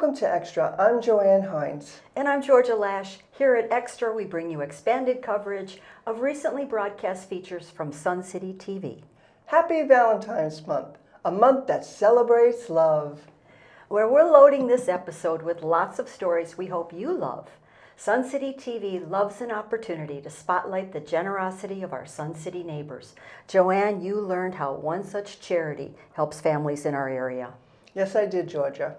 Welcome to Extra. I'm Joanne Hines. And I'm Georgia Lash. Here at Extra, we bring you expanded coverage of recently broadcast features from Sun City TV. Happy Valentine's Month, a month that celebrates love. Where we're loading this episode with lots of stories we hope you love. Sun City TV loves an opportunity to spotlight the generosity of our Sun City neighbors. Joanne, you learned how one such charity helps families in our area. Yes, I did, Georgia.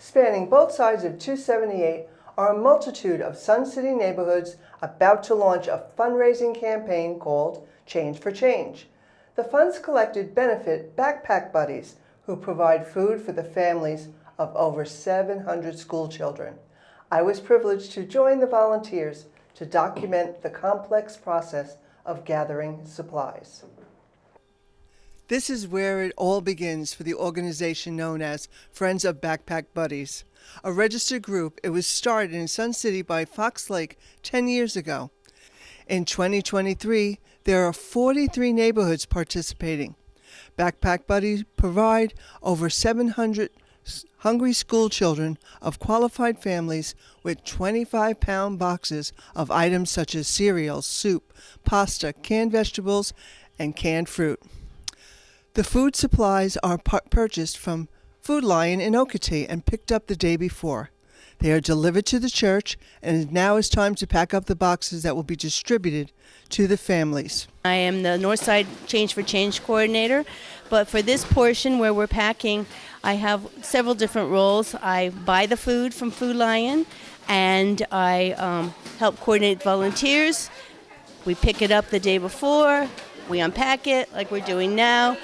Spanning both sides of 278 are a multitude of Sun City neighborhoods about to launch a fundraising campaign called Change for Change. The funds collected benefit Backpack Buddies, who provide food for the families of over 700 school children. I was privileged to join the volunteers to document the complex process of gathering supplies. This is where it all begins for the organization known as Friends of Backpack Buddies. A registered group, it was started in Sun City by Fox Lake 10 years ago. In 2023, there are 43 neighborhoods participating. Backpack Buddies provide over 700 hungry school children of qualified families with 25-pound boxes of items such as cereals, soup, pasta, canned vegetables, and canned fruit. The food supplies are purchased from Food Lion in Okatee and picked up the day before. They are delivered to the church, and now is time to pack up the boxes that will be distributed to the families. I am the Northside Change for Change coordinator, but for this portion where we're packing, I have several different roles. I buy the food from Food Lion, and I help coordinate volunteers. We pick it up the day before, we unpack it like we're doing now.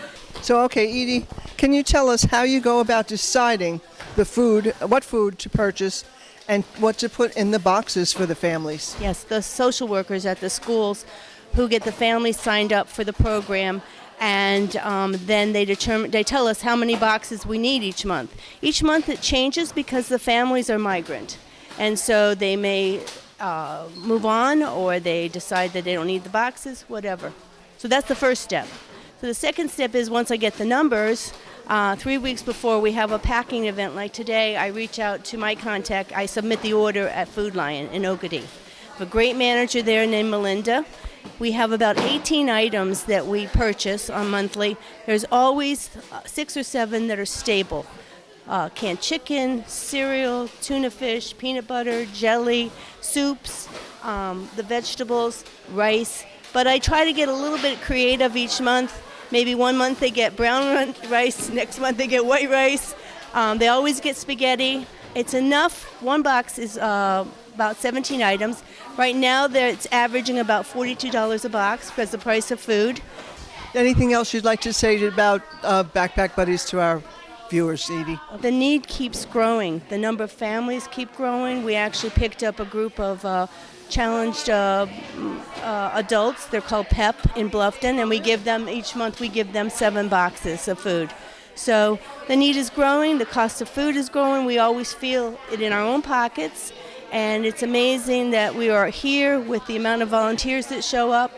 So, okay, Edie, can you tell us how you go about deciding the food, what food to purchase, and what to put in the boxes for the families? Yes, the social workers at the schools who get the families signed up for the program, and then they tell us how many boxes we need each month. Each month it changes because the families are migrant, and so they may move on, or they decide that they don't need the boxes, whatever. So that's the first step. So the second step is, once I get the numbers, 3 weeks before we have a packing event like today, I reach out to my contact. I submit the order at Food Lion in Okatee. I have a great manager there named Melinda. We have about 18 items that we purchase on monthly. There's always 6 or 7 that are stable. Canned chicken, cereal, tuna fish, peanut butter, jelly, soups, the vegetables, rice. But I try to get a little bit creative each month. Maybe one month they get brown rice, next month they get white rice. They always get spaghetti. It's enough. One box is about 17 items. Right now it's averaging about $42 a box because the price of food. Anything else you'd like to say about Backpack Buddies to our viewers, Edie? The need keeps growing. The number of families keep growing. We actually picked up a group of challenged adults. They're called PEP in Bluffton, and each month we give them 7 boxes of food. So the need is growing, the cost of food is growing. We always feel it in our own pockets, and it's amazing that we are here with the amount of volunteers that show up.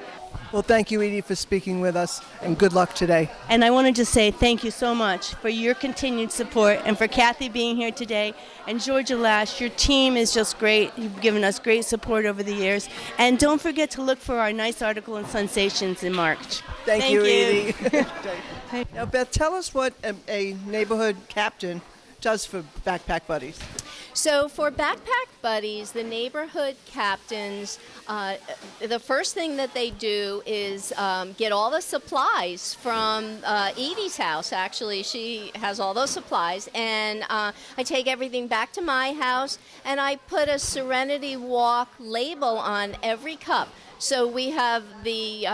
Well, thank you, Edie, for speaking with us, and good luck today. And I wanted to say thank you so much for your continued support, and for Kathy being here today, and Georgia Lash. Your team is just great. You've given us great support over the years. And don't forget to look for our nice article in Sensations in March. Thank you, Edie. Now, Beth, tell us what a neighborhood captain does for Backpack Buddies. So for Backpack Buddies, the neighborhood captains, the first thing that they do is get all the supplies from Edie's house. Actually, she has all those supplies, and I take everything back to my house, and I put a Serenity Walk label on every cup. So we have the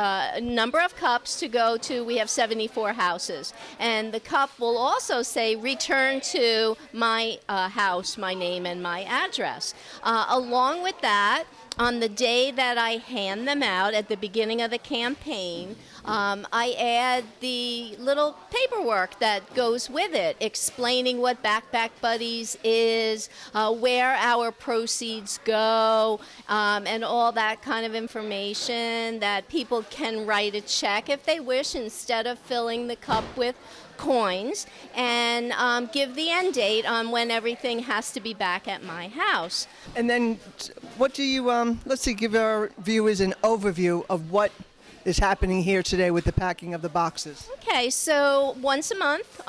number of cups to go to. We have 74 houses. And the cup will also say, return to my house, my name, and my address. Along with that, on the day that I hand them out at the beginning of the campaign, I add the little paperwork that goes with it, explaining what Backpack Buddies is, where our proceeds go, and all that kind of information that people can write a check if they wish instead of filling the cup with coins, and give the end date on when everything has to be back at my house. And then what do you, let's see, give our viewers an overview of what is happening here today with the packing of the boxes. Okay, so once a month,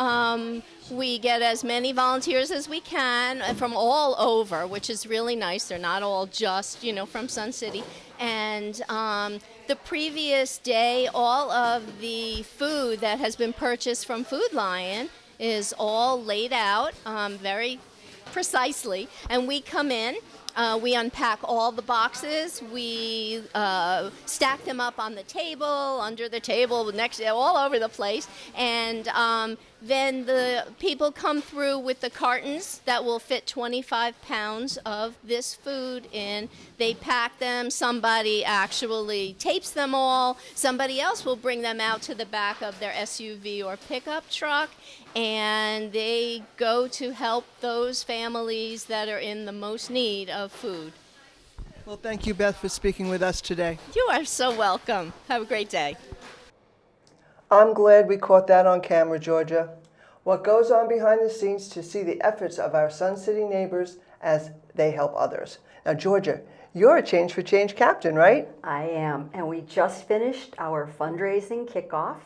we get as many volunteers as we can from all over, which is really nice. They're not all just, from Sun City. And the previous day, all of the food that has been purchased from Food Lion is all laid out very precisely. And we come in. We unpack all the boxes. We stack them up on the table, under the table, next, all over the place. And then the people come through with the cartons that will fit 25 pounds of this food in. They pack them. Somebody actually tapes them all. Somebody else will bring them out to the back of their SUV or pickup truck. And they go to help those families that are in the most need of food. Well, thank you, Beth, for speaking with us today. You are so welcome. Have a great day. I'm glad we caught that on camera, Georgia. What goes on behind the scenes to see the efforts of our Sun City neighbors as they help others. Now, Georgia, you're a Change for Change captain, right? I am, and we just finished our fundraising kickoff.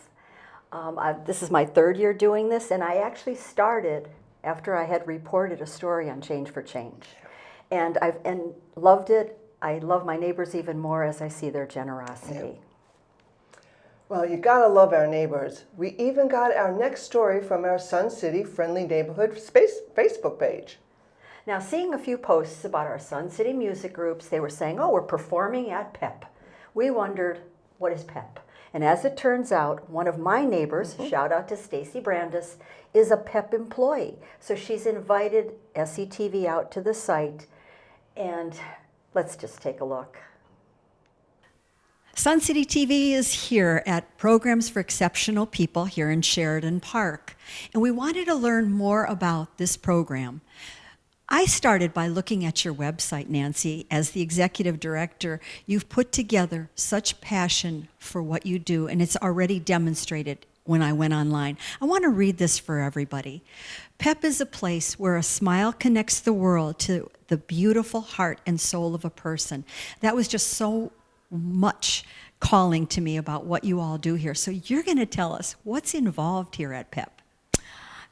This is my third year doing this, and I actually started after I had reported a story on Change for Change. And I've loved it. I love my neighbors even more as I see their generosity. Yeah. Well, you gotta love our neighbors. We even got our next story from our Sun City Friendly Neighborhood Facebook page. Now, seeing a few posts about our Sun City music groups, they were saying, oh, we're performing at PEP. We wondered, what is PEP? And as it turns out, one of my neighbors, shout out to Stacy Brandis, is a PEP employee. So she's invited SCTV out to the site, and let's just take a look. Sun City TV is here at Programs for Exceptional People here in Sheridan Park, and we wanted to learn more about this program. I started by looking at your website, Nancy. As the executive director, you've put together such passion for what you do, and it's already demonstrated when I went online. I want to read this for everybody. PEP is a place where a smile connects the world to the beautiful heart and soul of a person. That was just so much calling to me about what you all do here. So you're going to tell us what's involved here at PEP.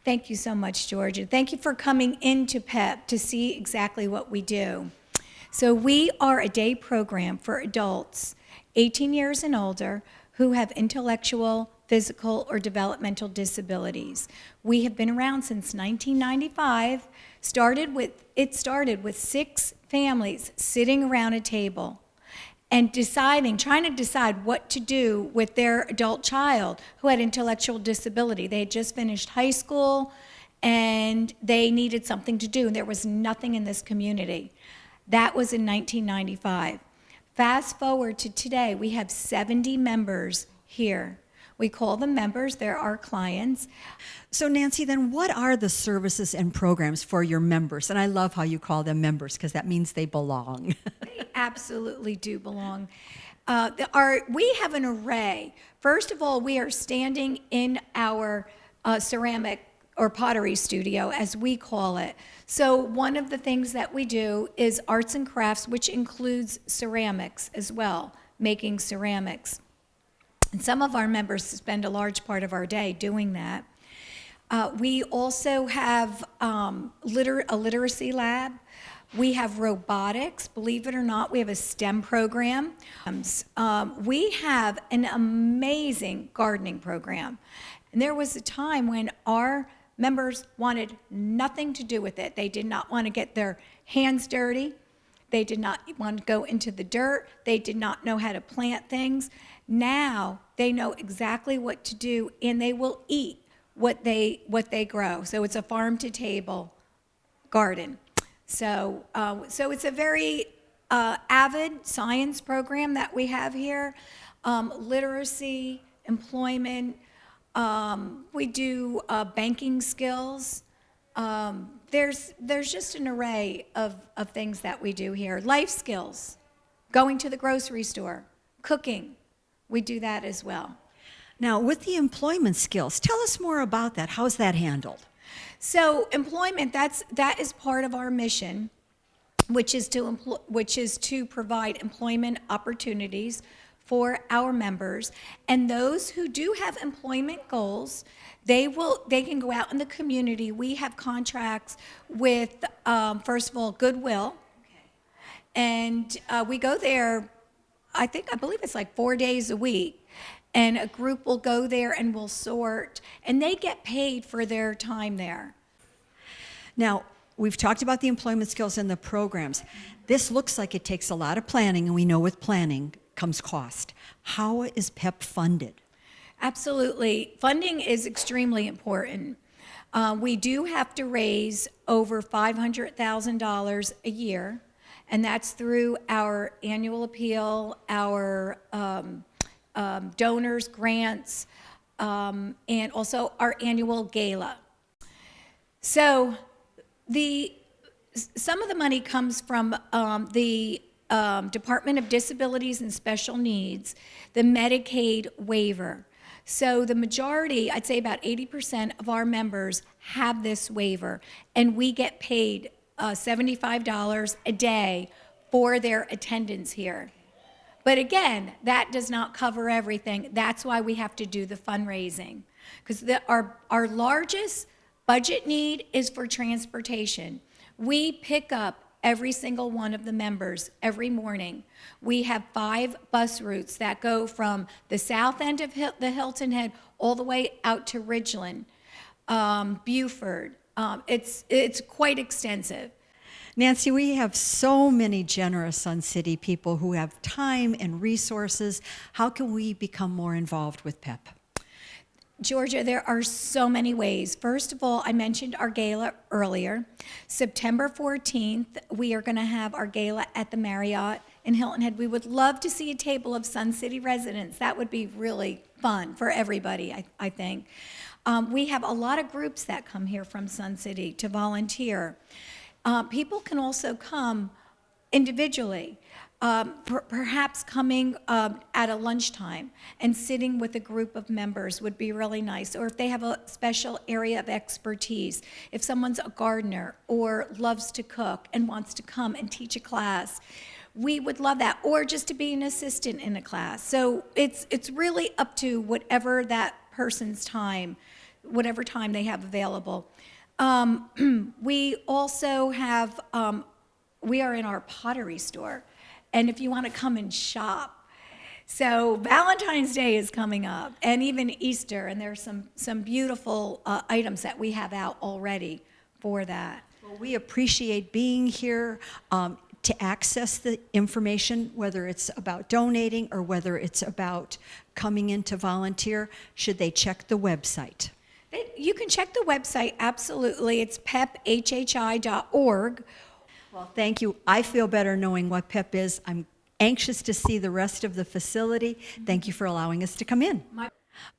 Thank you so much, Georgia. Thank you for coming into PEP to see exactly what we do. So we are a day program for adults 18 years and older who have intellectual, physical, or developmental disabilities. We have been around since 1995. It started with 6 families sitting around a table and trying to decide what to do with their adult child who had intellectual disability. They had just finished high school and they needed something to do, and there was nothing in this community. That was in 1995. Fast forward to today, we have 70 members here. We call them members, they're our clients. So Nancy, then what are the services and programs for your members? And I love how you call them members because that means they belong. They absolutely do belong. We have an array. First of all, we are standing in our ceramic or pottery studio, as we call it. So one of the things that we do is arts and crafts, which includes ceramics as well, making ceramics. And some of our members spend a large part of our day doing that. We also have a literacy lab. We have robotics. Believe it or not, we have a STEM program. We have an amazing gardening program. And there was a time when our members wanted nothing to do with it. They did not want to get their hands dirty. They did not want to go into the dirt. They did not know how to plant things. Now they know exactly what to do, and they will eat what they grow. So it's a farm-to-table garden. So it's a very avid science program that we have here. Literacy employment. We do banking skills. There's just an array of things that we do here. Life skills, going to the grocery store, cooking. We do that as well. Now, with the employment skills, tell us more about that. How's that handled? So employment, that is part of our mission, which is to provide employment opportunities for our members. And those who do have employment goals, they can go out in the community. We have contracts with, first of all, Goodwill. And we go there, I believe it's like 4 days a week. And a group will go there and will sort, and they get paid for their time there. Now, we've talked about the employment skills and the programs. This looks like it takes a lot of planning, and we know with planning comes cost. How is PEP funded? Absolutely. Funding is extremely important. We do have to raise over $500,000 a year, and that's through our annual appeal, our donors, grants, and also our annual gala. So some of the money comes from the Department of Disabilities and Special Needs, the Medicaid waiver. So the majority, I'd say about 80% of our members have this waiver, and we get paid $75 a day for their attendance here. But again, that does not cover everything. That's why we have to do the fundraising. Because our largest budget need is for transportation. We pick up every single one of the members every morning. We have 5 bus routes that go from the south end of the Hilton Head all the way out to Ridgeland, Beaufort. It's quite extensive. Nancy, we have so many generous Sun City people who have time and resources. How can we become more involved with PEP? Georgia, there are so many ways. First of all, I mentioned our gala earlier. September 14th, we are going to have our gala at the Marriott in Hilton Head. We would love to see a table of Sun City residents. That would be really fun for everybody, I think. We have a lot of groups that come here from Sun City to volunteer. People can also come individually, perhaps coming at a lunchtime and sitting with a group of members would be really nice. Or if they have a special area of expertise, if someone's a gardener or loves to cook and wants to come and teach a class, we would love that. Or just to be an assistant in a class. So it's really up to whatever that person's time, whatever time they have available. We also have, we are in our pottery store, and if you want to come and shop. So Valentine's Day is coming up, and even Easter, and there's some beautiful items that we have out already for that. Well, we appreciate being here to access the information, whether it's about donating or whether it's about coming in to volunteer. Should they check the website? You can check the website, absolutely. It's pephhi.org. Well, thank you. I feel better knowing what PEP is. I'm anxious to see the rest of the facility. Thank you for allowing us to come in.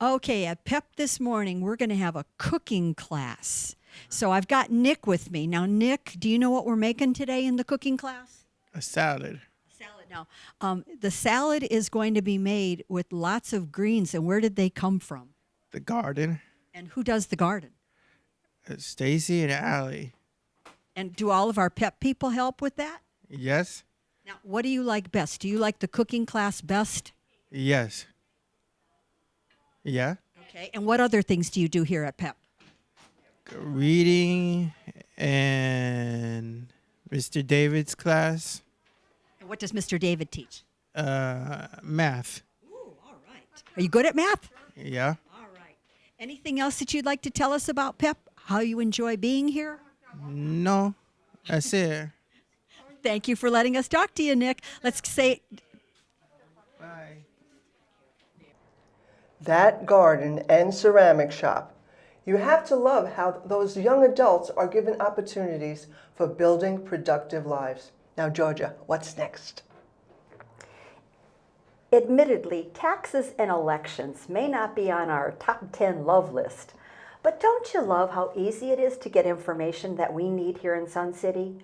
Okay, at PEP this morning, we're going to have a cooking class. So I've got Nick with me. Now, Nick, do you know what we're making today in the cooking class? A salad. Salad. Now, the salad is going to be made with lots of greens. And where did they come from? The garden. And who does the garden? Stacy and Allie. And do all of our PEP people help with that? Yes. Now, what do you like best? Do you like the cooking class best? Yes. Yeah. Okay. And what other things do you do here at PEP? Reading and Mr. David's class. And what does Mr. David teach? Math. Ooh, all right. Are you good at math? Yeah. Anything else that you'd like to tell us about PEP? How you enjoy being here? No, that's it. Thank you for letting us talk to you, Nick. Let's say Bye. That garden and ceramic shop. You have to love how those young adults are given opportunities for building productive lives. Now, Georgia, what's next? Admittedly, taxes and elections may not be on our top 10 love list, but don't you love how easy it is to get information that we need here in Sun City?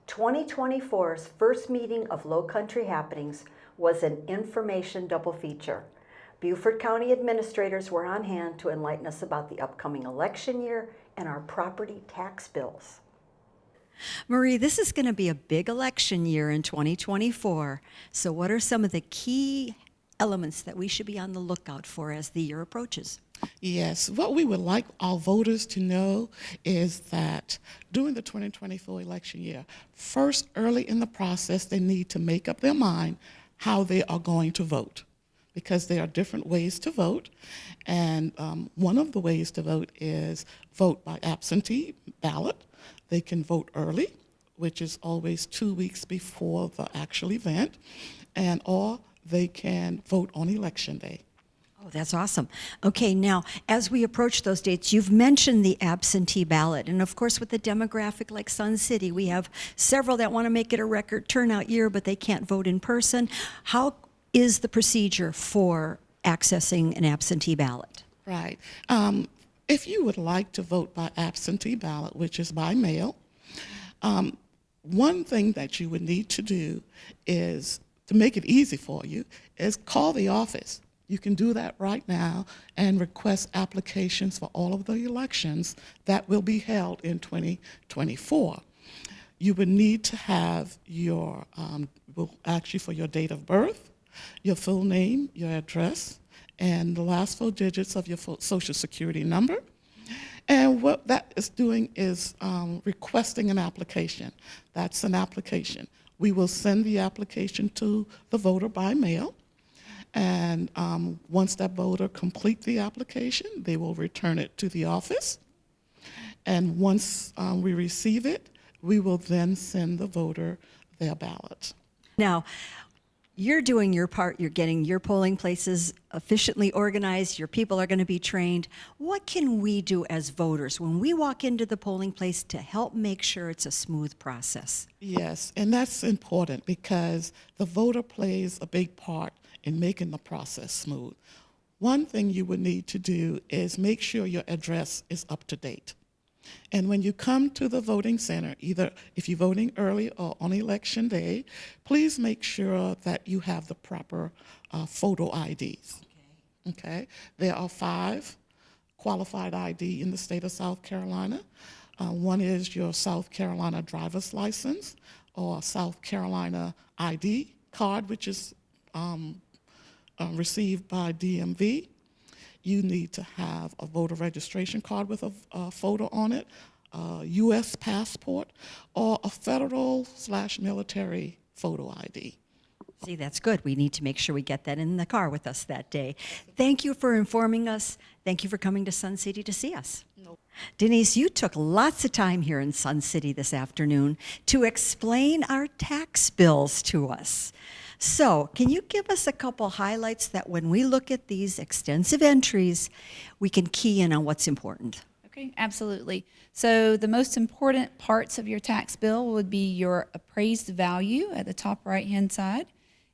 2024's first meeting of Low Country Happenings was an information double feature. Beaufort County administrators were on hand to enlighten us about the upcoming election year and our property tax bills. Marie, this is going to be a big election year in 2024. So what are some of the key elements that we should be on the lookout for as the year approaches? Yes, what we would like our voters to know is that during the 2024 election year, first, early in the process, they need to make up their mind how they are going to vote, because there are different ways to vote. And one of the ways to vote is vote by absentee ballot. They can vote early, which is always 2 weeks before the actual event, or they can vote on election day. Oh, that's awesome. Okay, now, as we approach those dates, you've mentioned the absentee ballot. And of course, with a demographic like Sun City, we have several that want to make it a record turnout year, but they can't vote in person. How is the procedure for accessing an absentee ballot? Right. If you would like to vote by absentee ballot, which is by mail, one thing that you would need to do is, to make it easy for you, is call the office. You can do that right now and request applications for all of the elections that will be held in 2024. You would need to have your, we'll ask you for your date of birth, your full name, your address, and the last 4 digits of your social security number. And what that is doing is requesting an application. That's an application. We will send the application to the voter by mail. And once that voter completes the application, they will return it to the office. And once we receive it, we will then send the voter their ballot. Now, you're doing your part. You're getting your polling places efficiently organized. Your people are going to be trained. What can we do as voters when we walk into the polling place to help make sure it's a smooth process? Yes, and that's important because the voter plays a big part in making the process smooth. One thing you would need to do is make sure your address is up to date. And when you come to the voting center, either if you're voting early or on election day, please make sure that you have the proper photo IDs. Okay? There are 5 qualified ID in the state of South Carolina. One is your South Carolina driver's license or South Carolina ID card, which is received by DMV. You need to have a voter registration card with a photo on it, a U.S. passport, or a federal/military photo ID. See, that's good. We need to make sure we get that in the car with us that day. Thank you for informing us. Thank you for coming to Sun City to see us. No. Denise, you took lots of time here in Sun City this afternoon to explain our tax bills to us. So, can you give us a couple highlights that when we look at these extensive entries, we can key in on what's important? Okay, absolutely. So the most important parts of your tax bill would be your appraised value at the top right-hand side,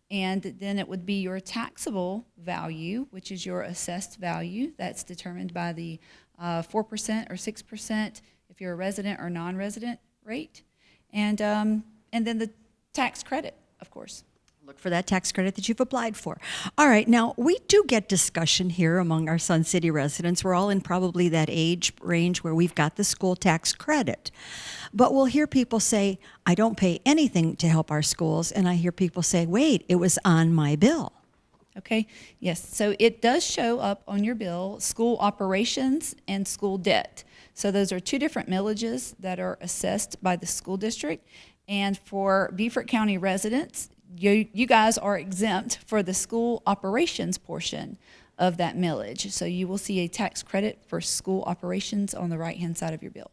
and then it would be your taxable value, which is your assessed value. That's determined by the 4% or 6% if you're a resident or non-resident rate, and then the tax credit, of course. Look for that tax credit that you've applied for. All right, now we do get discussion here among our Sun City residents. We're all in probably that age range where we've got the school tax credit. But we'll hear people say, I don't pay anything to help our schools. And I hear people say, wait, it was on my bill. Okay, yes, so it does show up on your bill, school operations and school debt. So those are 2 different millages that are assessed by the school district. And for Beaufort County residents, you guys are exempt for the school operations portion of that millage. So you will see a tax credit for school operations on the right-hand side of your bill.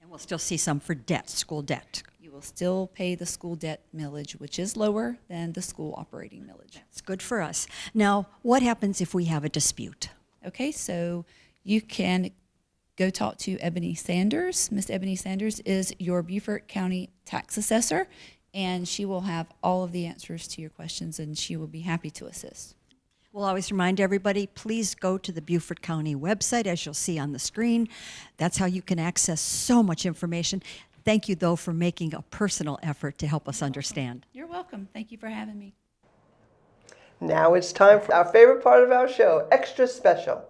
And we'll still see some for debt, school debt. You will still pay the school debt millage, which is lower than the school operating millage. It's good for us. Now, what happens if we have a dispute? Okay, so you can go talk to Ebony Sanders. Miss Ebony Sanders is your Beaufort County tax assessor, and she will have all of the answers to your questions, and she will be happy to assist. We'll always remind everybody, please go to the Beaufort County website, as you'll see on the screen. That's how you can access so much information. Thank you, though, for making a personal effort to help us understand. You're welcome. Thank you for having me. Now it's time for our favorite part of our show, Extra Special.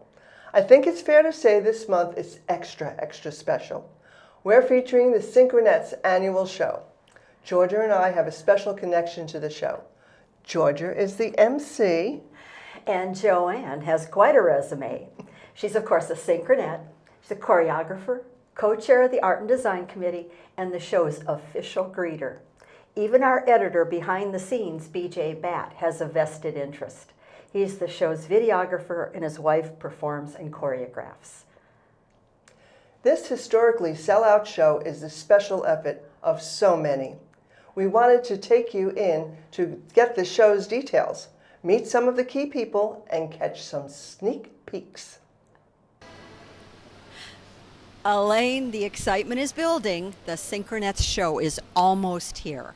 I think it's fair to say this month is extra special. We're featuring the Synchronettes annual show. Georgia and I have a special connection to the show. Georgia is the MC. And Joanne has quite a resume. She's, of course, a synchronette. She's a choreographer, co-chair of the Art and Design Committee, and the show's official greeter. Even our editor behind the scenes, BJ Batt, has a vested interest. He's the show's videographer, and his wife performs and choreographs. This historically sellout show is the special effort of so many. We wanted to take you in to get the show's details, meet some of the key people, and catch some sneak peeks. Elaine, the excitement is building. The Synchronettes show is almost here.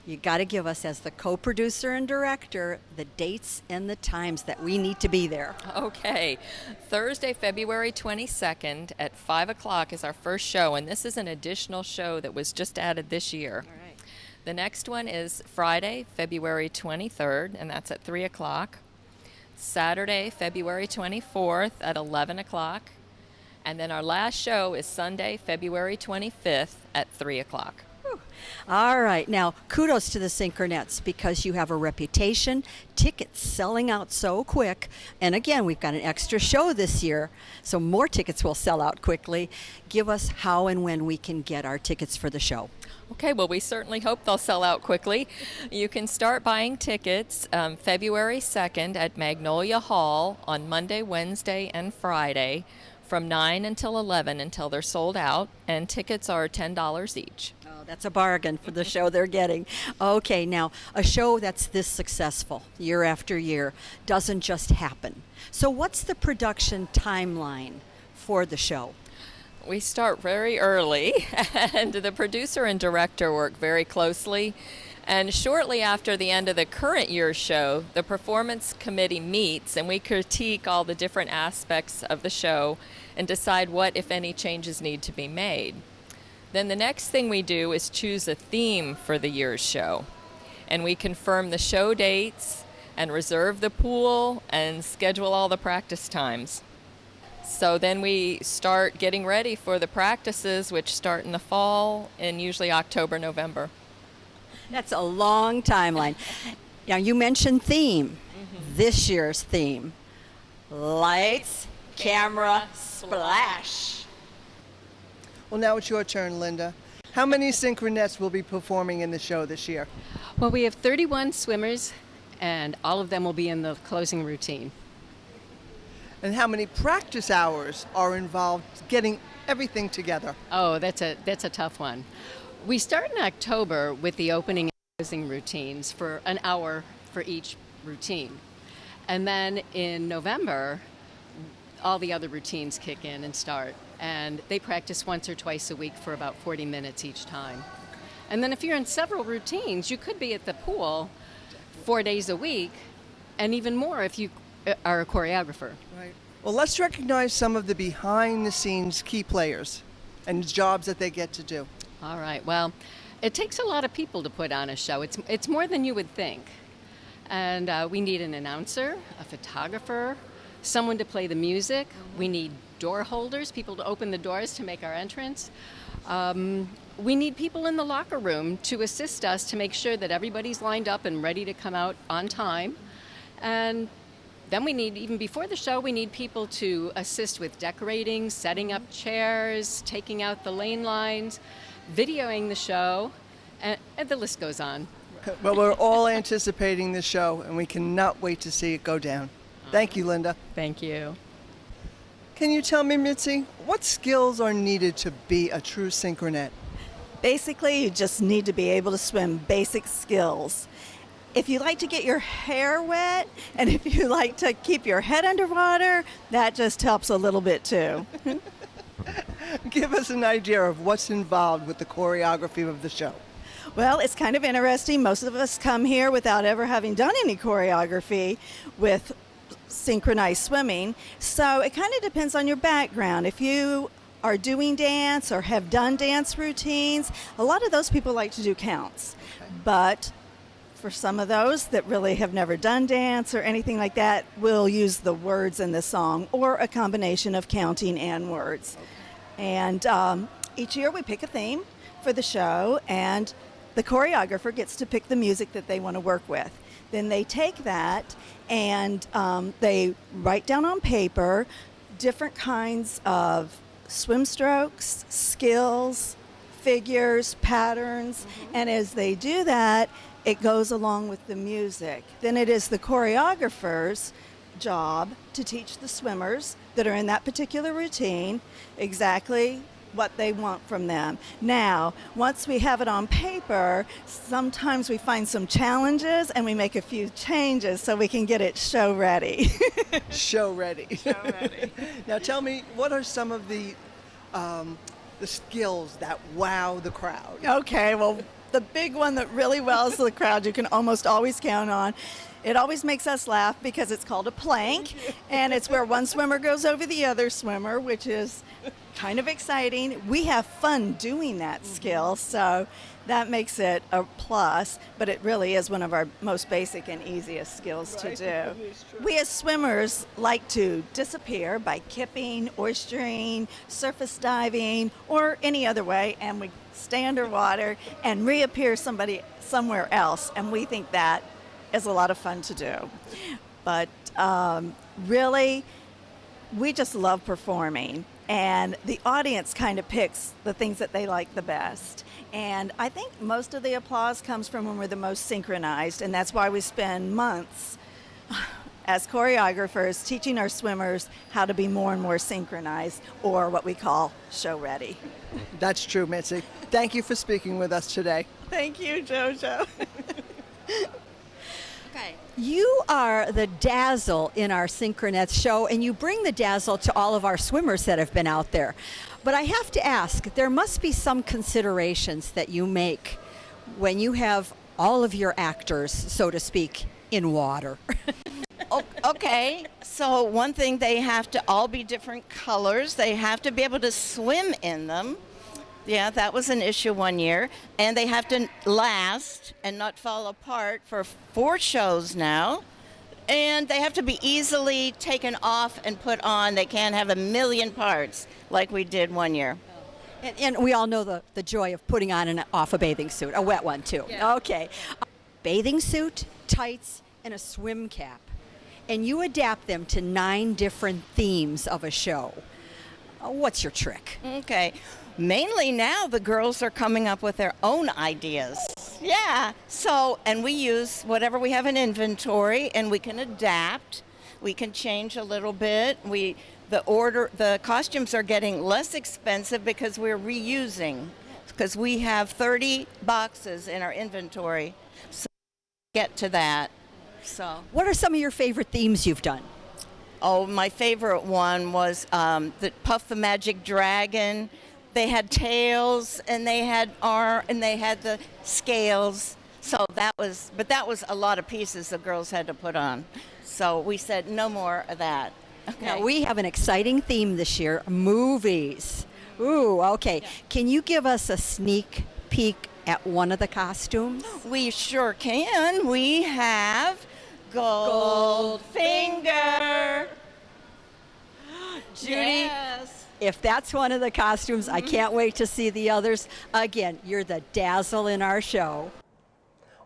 You got to give us, as the co-producer and director, the dates and the times that we need to be there. Okay. Thursday, February 22nd at 5 o'clock is our first show, and this is an additional show that was just added this year. All right. The next one is Friday, February 23rd, and that's at 3 o'clock. Saturday, February 24th at 11 o'clock. And then our last show is Sunday, February 25th at 3 o'clock. All right. Now, kudos to the Synchronettes, because you have a reputation, tickets selling out so quick. And again, we've got an extra show this year, so more tickets will sell out quickly. Give us how and when we can get our tickets for the show. Okay, well, we certainly hope they'll sell out quickly. You can start buying tickets February 2nd at Magnolia Hall on Monday, Wednesday, and Friday from 9 until 11 until they're sold out, and tickets are $10 each. Oh, that's a bargain for the show they're getting. Okay, now, a show that's this successful year after year doesn't just happen. So what's the production timeline for the show? We start very early, and the producer and director work very closely. And shortly after the end of the current year's show, the performance committee meets, and we critique all the different aspects of the show and decide what, if any, changes need to be made. Then the next thing we do is choose a theme for the year's show. And we confirm the show dates and reserve the pool and schedule all the practice times. So then we start getting ready for the practices, which start in the fall in usually October, November. That's a long timeline. Now, you mentioned theme. This year's theme: lights, camera, splash. Well, now it's your turn, Linda. How many Synchronettes will be performing in the show this year? Well, we have 31 swimmers, and all of them will be in the closing routine. And how many practice hours are involved getting everything together? Oh, that's a tough one. We start in October with the opening and closing routines for an hour for each routine. And then in November, all the other routines kick in and start. And they practice once or twice a week for about 40 minutes each time. And then if you're in several routines, you could be at the pool 4 days a week, and even more if you are a choreographer. Right. Well, let's recognize some of the behind-the-scenes key players and jobs that they get to do. All right. Well, it takes a lot of people to put on a show. It's more than you would think. And we need an announcer, a photographer, someone to play the music. We need door holders, people to open the doors to make our entrance. We need people in the locker room to assist us to make sure that everybody's lined up and ready to come out on time. And then we need, even before the show, we need people to assist with decorating, setting up chairs, taking out the lane lines, videoing the show, and the list goes on. Well, we're all anticipating the show, and we cannot wait to see it go down. Thank you, Linda. Thank you. Can you tell me, Mitzi, what skills are needed to be a true Synchronette? Basically, you just need to be able to swim, basic skills. If you like to get your hair wet, and if you like to keep your head underwater, that just helps a little bit too. Give us an idea of what's involved with the choreography of the show. Well, it's kind of interesting. Most of us come here without ever having done any choreography with synchronized swimming. So it kind of depends on your background. If you are doing dance or have done dance routines, a lot of those people like to do counts. But for some of those that really have never done dance or anything like that, we'll use the words in the song or a combination of counting and words. And each year we pick a theme for the show, and the choreographer gets to pick the music that they want to work with. Then they take that and they write down on paper different kinds of swim strokes, skills, figures, patterns, and as they do that, it goes along with the music. Then it is the choreographer's job to teach the swimmers that are in that particular routine exactly what they want from them. Now, once we have it on paper, sometimes we find some challenges and we make a few changes so we can get it show ready. Show ready. Show ready. Now tell me, what are some of the skills that wow the crowd? Okay, well, the big one that really wows the crowd you can almost always count on. It always makes us laugh because it's called a plank, and it's where one swimmer goes over the other swimmer, which is kind of exciting. We have fun doing that skill, so that makes it a plus, but it really is one of our most basic and easiest skills to do. We as swimmers like to disappear by kipping, oystering, surface diving, or any other way, and we stay underwater and reappear somewhere else, and we think that is a lot of fun to do. But really, we just love performing, and the audience kind of picks the things that they like the best. And I think most of the applause comes from when we're the most synchronized, and that's why we spend months as choreographers teaching our swimmers how to be more and more synchronized, or what we call show ready. That's true, Mitzi. Thank you for speaking with us today. Thank you, JoJo. Okay. You are the dazzle in our Synchronettes show, and you bring the dazzle to all of our swimmers that have been out there. But I have to ask, there must be some considerations that you make when you have all of your actors, so to speak, in water. Okay, so one thing, they have to all be different colors. They have to be able to swim in them. Yeah, that was an issue one year. And they have to last and not fall apart for 4 shows now. And they have to be easily taken off and put on. They can't have a million parts like we did one year. And we all know the joy of putting on and off a bathing suit, a wet one too. Yeah. Okay. Bathing suit, tights, and a swim cap. And you adapt them to 9 different themes of a show. What's your trick? Okay. Mainly now the girls are coming up with their own ideas. Yeah. So, and we use whatever we have in inventory, and we can adapt. We can change a little bit. The costumes are getting less expensive because we're reusing, because we have 30 boxes in our inventory. So get to that. So, what are some of your favorite themes you've done? Oh, my favorite one was the Puff the Magic Dragon. They had tails, and they had the scales. So that was a lot of pieces the girls had to put on. So we said no more of that. Okay. Now we have an exciting theme this year: movies. Ooh, okay. Yeah. Can you give us a sneak peek at one of the costumes? We sure can. We have Goldfinger. Judy. Yes. If that's one of the costumes, I can't wait to see the others. Again, you're the dazzle in our show.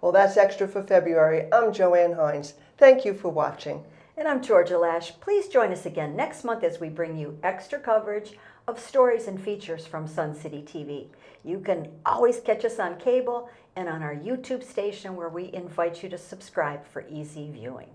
Well, that's extra for February. I'm Joanne Hines. Thank you for watching. And I'm Georgia Lash. Please join us again next month as we bring you extra coverage of stories and features from Sun City TV. You can always catch us on cable and on our YouTube station, where we invite you to subscribe for easy viewing.